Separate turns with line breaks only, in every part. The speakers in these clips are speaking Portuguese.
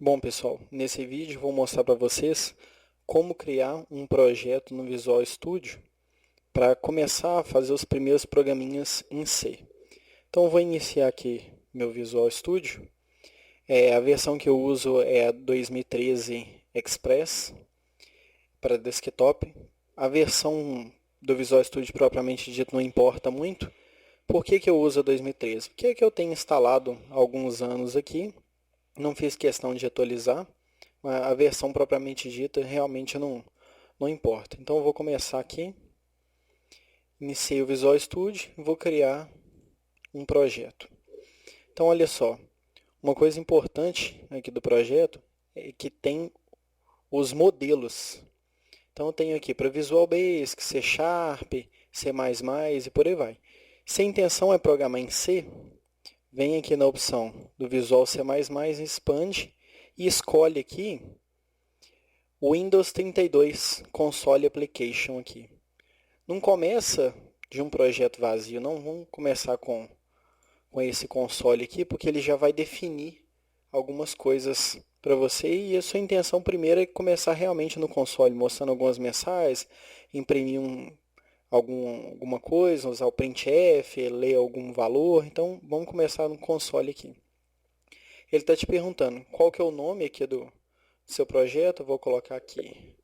Bom, pessoal, nesse vídeo vou mostrar para vocês como criar um projeto no Visual Studio para começar a fazer os primeiros programinhas em C. Então, eu vou iniciar aqui meu Visual Studio. A versão que eu uso é a 2013 Express para desktop. A versão do Visual Studio propriamente dito não importa muito. Por que eu uso a 2013? Porque é que eu tenho instalado há alguns anos aqui. Não fiz questão de atualizar, a versão propriamente dita realmente não importa. Então eu vou começar aqui, iniciei o Visual Studio e vou criar um projeto. Então olha só, uma coisa importante aqui do projeto é que tem os modelos. Então eu tenho aqui para Visual Basic, C Sharp, C++ e por aí vai. Se a intenção é programar em C, vem aqui na opção do Visual C++, expande e escolhe aqui o Windows 32 Console Application aqui. Não começa de um projeto vazio, não. Vamos começar com esse console aqui, porque ele já vai definir algumas coisas para você. E a sua intenção primeiro é começar realmente no console, mostrando algumas mensagens, imprimir alguma coisa, usar o printf, ler algum valor. Então, vamos começar no console aqui. Ele está te perguntando qual que é o nome aqui do seu projeto. Eu vou colocar aqui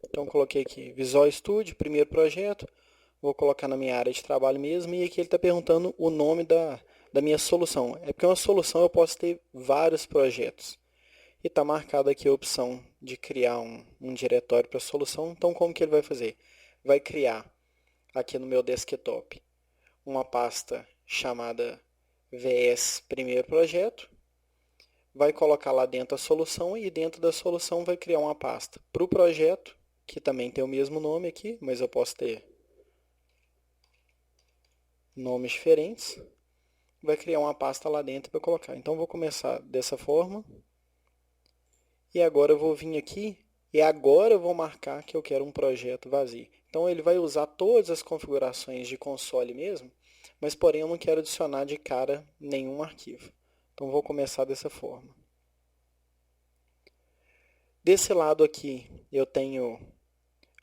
Então, coloquei aqui Visual Studio, primeiro projeto. Vou colocar na minha área de trabalho mesmo. E aqui ele está perguntando o nome da minha solução. É porque uma solução eu posso ter vários projetos. E está marcada aqui a opção de criar um diretório para a solução. Então, como que ele vai fazer? Vai criar aqui no meu desktop uma pasta chamada VS Primeiro Projeto. Vai colocar lá dentro a solução e dentro da solução vai criar uma pasta para o projeto, que também tem o mesmo nome aqui, mas eu posso ter nomes diferentes. Vai criar uma pasta lá dentro para colocar. Então, vou começar dessa forma. E agora eu vou vir aqui e agora eu vou marcar que eu quero um projeto vazio. Então, ele vai usar todas as configurações de console mesmo, mas porém eu não quero adicionar de cara nenhum arquivo. Então, vou começar dessa forma. Desse lado aqui eu tenho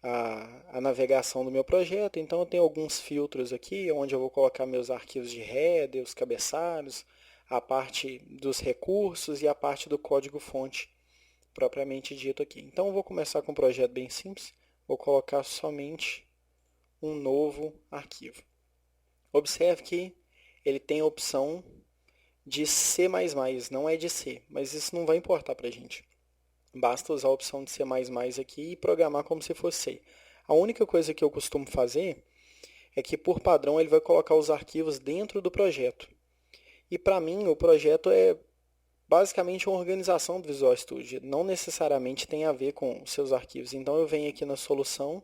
a navegação do meu projeto. Então eu tenho alguns filtros aqui, onde eu vou colocar meus arquivos de header, os cabeçalhos, a parte dos recursos e a parte do código-fonte, propriamente dito aqui. Então eu vou começar com um projeto bem simples, vou colocar somente um novo arquivo. Observe que ele tem a opção de C++, não é de C, mas isso não vai importar para a gente. Basta usar a opção de C++ aqui e programar como se fosse C. A única coisa que eu costumo fazer é que, por padrão, ele vai colocar os arquivos dentro do projeto. E, para mim, o projeto é basicamente uma organização do Visual Studio. Não necessariamente tem a ver com os seus arquivos. Então, eu venho aqui na solução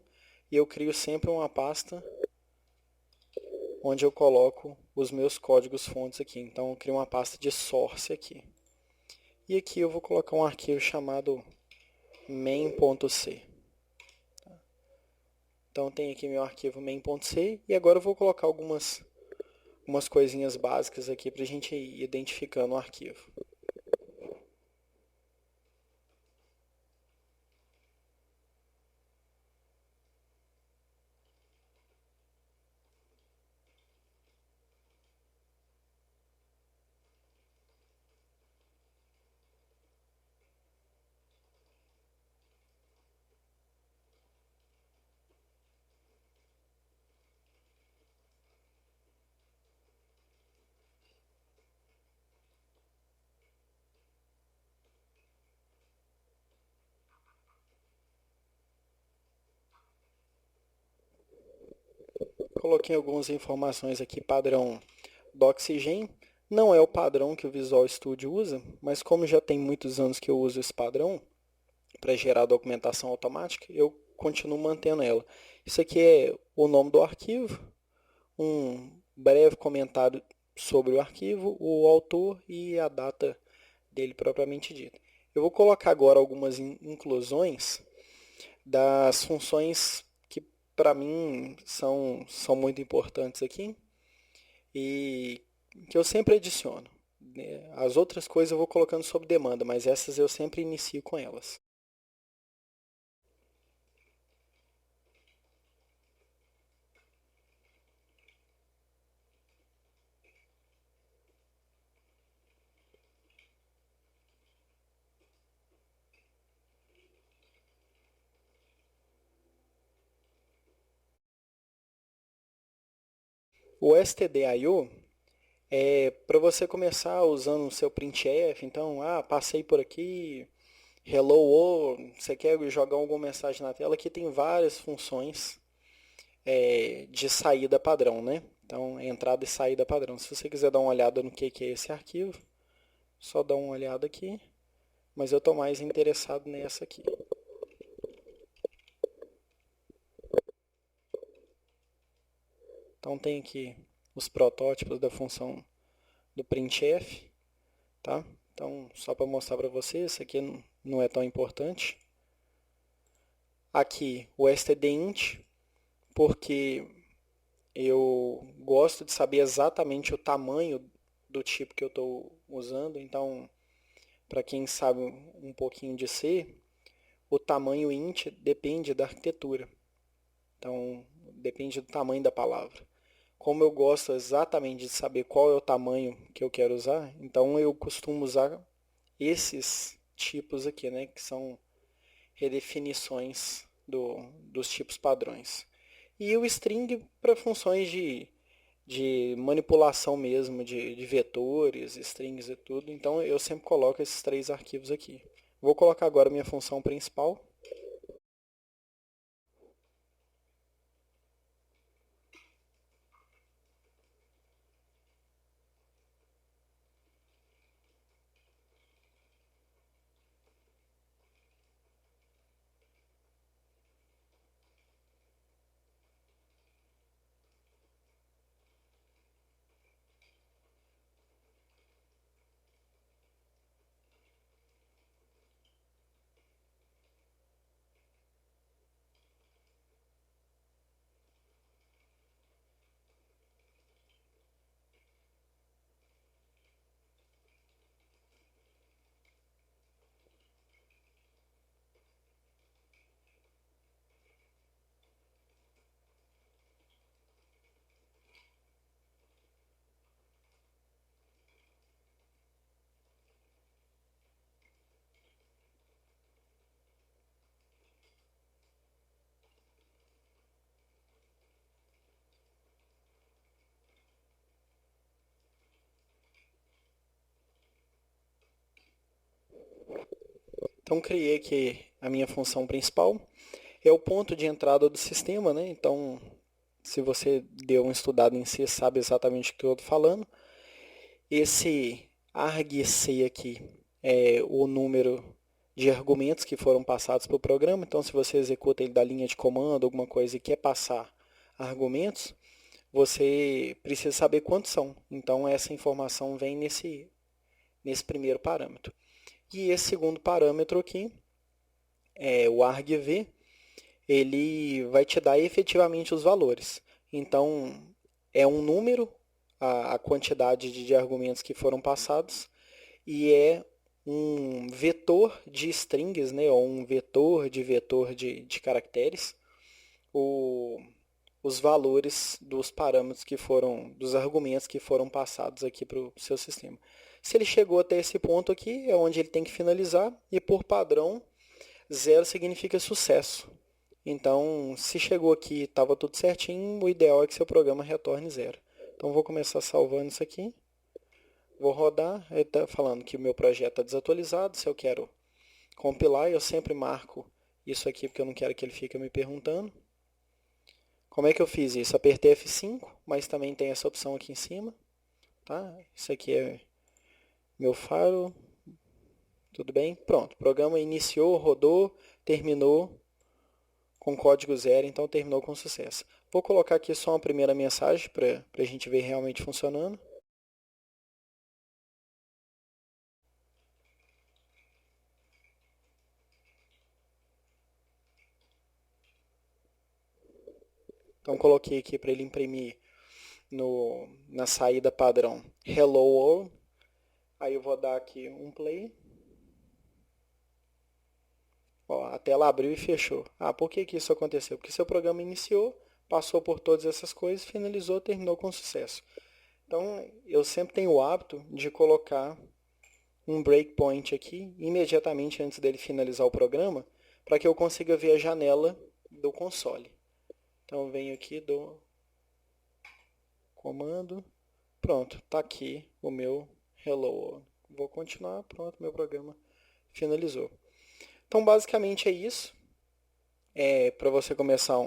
e eu crio sempre uma pasta onde eu coloco os meus códigos fontes aqui. Então, eu crio uma pasta de source aqui. E aqui eu vou colocar um arquivo chamado main.c. Então, tem aqui meu arquivo main.c e agora eu vou colocar algumas coisinhas básicas aqui para a gente ir identificando o arquivo. Coloquei algumas informações aqui padrão do Oxygen. Não é o padrão que o Visual Studio usa, mas como já tem muitos anos que eu uso esse padrão para gerar documentação automática, eu continuo mantendo ela. Isso aqui é o nome do arquivo, um breve comentário sobre o arquivo, o autor e a data dele propriamente dita. Eu vou colocar agora algumas inclusões das funções que para mim são muito importantes aqui e que eu sempre adiciono, né? As outras coisas eu vou colocando sob demanda, mas essas eu sempre inicio com elas. O stdio é para você começar usando o seu printf, então, passei por aqui, hello world, você quer jogar alguma mensagem na tela, aqui tem várias funções de saída padrão, né? Então, entrada e saída padrão. Se você quiser dar uma olhada no que é esse arquivo, só dá uma olhada aqui, mas eu estou mais interessado nessa aqui. Então, tem aqui os protótipos da função do printf, tá? Então, só para mostrar para vocês, isso aqui não é tão importante. Aqui, o stdint, porque eu gosto de saber exatamente o tamanho do tipo que eu estou usando. Então, para quem sabe um pouquinho de C, o tamanho int depende da arquitetura. Então, depende do tamanho da palavra. Como eu gosto exatamente de saber qual é o tamanho que eu quero usar, então eu costumo usar esses tipos aqui, né, que são redefinições dos tipos padrões. E o string para funções de manipulação mesmo, de vetores, strings e tudo. Então eu sempre coloco esses três arquivos aqui. Vou colocar agora minha função principal. Então criei aqui a minha função principal. É o ponto de entrada do sistema, né? Então, se você deu um estudado em C, sabe exatamente o que eu estou falando. Esse argc aqui é o número de argumentos que foram passados para o programa. Então, se você executa ele da linha de comando, alguma coisa, e quer passar argumentos, você precisa saber quantos são. Então, essa informação vem nesse primeiro parâmetro. E esse segundo parâmetro aqui, o argv, ele vai te dar efetivamente os valores. Então, é um número, a quantidade de argumentos que foram passados, e é um vetor de strings, né, ou um vetor de caracteres, os valores dos parâmetros que foram, dos argumentos que foram passados aqui para o seu sistema. Se ele chegou até esse ponto aqui, é onde ele tem que finalizar, e por padrão, 0 significa sucesso. Então, se chegou aqui e estava tudo certinho, o ideal é que seu programa retorne 0. Então, vou começar salvando isso aqui. Vou rodar, ele está falando que o meu projeto está desatualizado. Se eu quero compilar, eu sempre marco isso aqui, porque eu não quero que ele fique me perguntando. Como é que eu fiz isso? Apertei F5, mas também tem essa opção aqui em cima. Tá? Isso aqui é meu file. Tudo bem? Pronto. O programa iniciou, rodou, terminou com código 0, então terminou com sucesso. Vou colocar aqui só uma primeira mensagem para a gente ver realmente funcionando. Então, coloquei aqui para ele imprimir na saída padrão Hello World. Aí eu vou dar aqui um play. Ó, a tela abriu e fechou. Por que isso aconteceu? Porque seu programa iniciou, passou por todas essas coisas, finalizou, terminou com sucesso. Então, eu sempre tenho o hábito de colocar um breakpoint aqui, imediatamente antes dele finalizar o programa, para que eu consiga ver a janela do console. Então, eu venho aqui do comando, pronto, está aqui o meu Hello. Vou continuar, pronto, meu programa finalizou. Então, basicamente é isso. Para você começar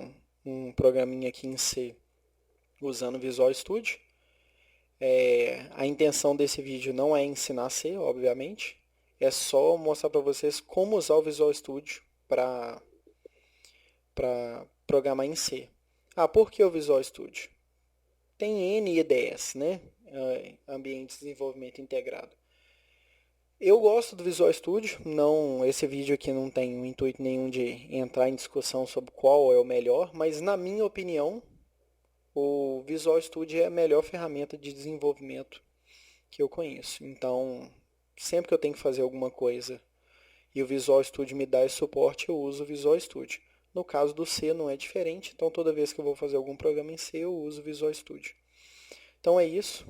um programinha aqui em C usando Visual Studio. A intenção desse vídeo não é ensinar C, obviamente. É só mostrar para vocês como usar o Visual Studio para programar em C. Por que o Visual Studio? Tem N IDEs, né? Ambientes de desenvolvimento integrado. Eu gosto do Visual Studio, esse vídeo aqui não tem intuito nenhum de entrar em discussão sobre qual é o melhor, mas na minha opinião, o Visual Studio é a melhor ferramenta de desenvolvimento que eu conheço. Então, sempre que eu tenho que fazer alguma coisa e o Visual Studio me dá esse suporte, eu uso o Visual Studio. No caso do C não é diferente, então toda vez que eu vou fazer algum programa em C, eu uso o Visual Studio. Então é isso.